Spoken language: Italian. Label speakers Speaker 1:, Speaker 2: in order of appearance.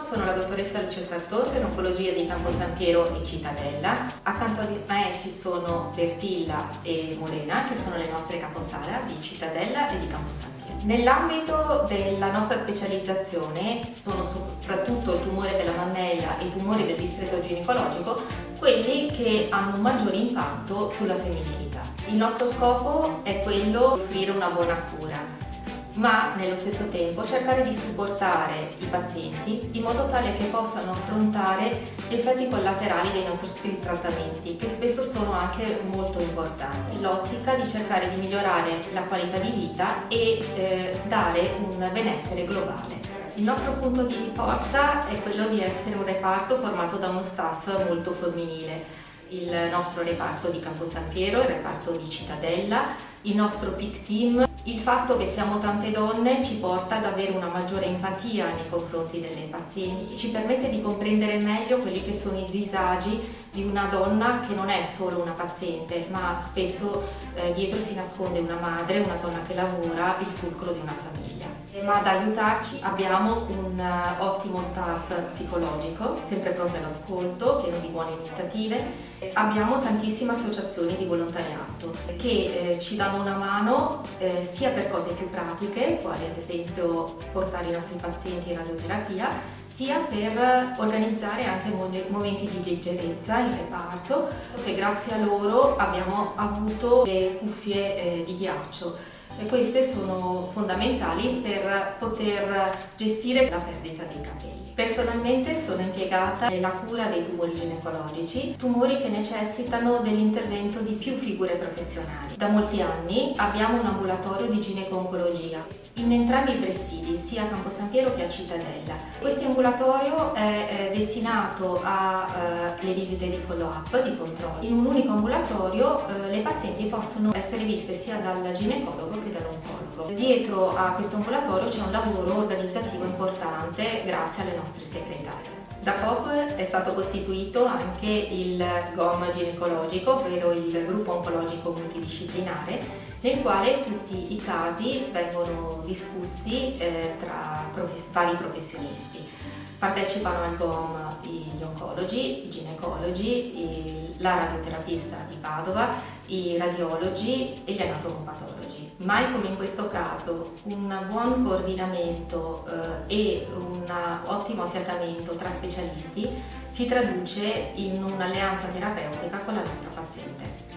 Speaker 1: Sono la dottoressa Lucia Sartor, in oncologia di Campo San Piero e Cittadella. Accanto a me ci sono Bertilla e Morena, che sono le nostre caposala di Cittadella e di Campo San Piero. Nell'ambito della nostra specializzazione sono soprattutto il tumore della mammella e i tumori del distretto ginecologico quelli che hanno un maggiore impatto sulla femminilità. Il nostro scopo è quello di offrire una buona cura, ma nello stesso tempo cercare di supportare i pazienti in modo tale che possano affrontare gli effetti collaterali dei nostri trattamenti, che spesso sono anche molto importanti. L'ottica di cercare di migliorare la qualità di vita e dare un benessere globale. Il nostro punto di forza è quello di essere un reparto formato da uno staff molto femminile. Il nostro reparto di Campo San Piero, il reparto di Cittadella, il nostro PIC team. Il fatto che siamo tante donne ci porta ad avere una maggiore empatia nei confronti delle pazienti, ci permette di comprendere meglio quelli che sono i disagi di una donna che non è solo una paziente, ma spesso dietro si nasconde una madre, una donna che lavora, il fulcro di una famiglia. Ma ad aiutarci abbiamo un ottimo staff psicologico, sempre pronto all'ascolto, pieno di buone iniziative. Abbiamo tantissime associazioni di volontariato che ci danno una mano sia per cose più pratiche, quali ad esempio portare i nostri pazienti in radioterapia, sia per organizzare anche momenti di leggerezza in reparto, che grazie a loro abbiamo avuto le cuffie di ghiaccio. E queste sono fondamentali per poter gestire la perdita dei capelli. Personalmente sono impiegata nella cura dei tumori ginecologici, tumori che necessitano dell'intervento di più figure professionali. Da molti anni abbiamo un ambulatorio di gineco-oncologia in entrambi i presidi, sia a Campo San Piero che a Cittadella. Questo ambulatorio è destinato alle visite di follow-up, di controllo. In un unico ambulatorio le pazienti possono essere viste sia dal ginecologo che dall'oncologo. Dietro a questo ambulatorio c'è un lavoro organizzativo importante grazie alle nostre segretarie. Da poco è stato costituito anche il GOM ginecologico, ovvero il gruppo oncologico multidisciplinare, nel quale tutti i casi vengono discussi tra vari professionisti. Partecipano al GOM gli oncologi, i ginecologi, la radioterapista di Padova, i radiologi e gli anatomopatologi. Mai come in questo caso un buon coordinamento e un ottimo affiatamento tra specialisti si traduce in un'alleanza terapeutica con la nostra paziente.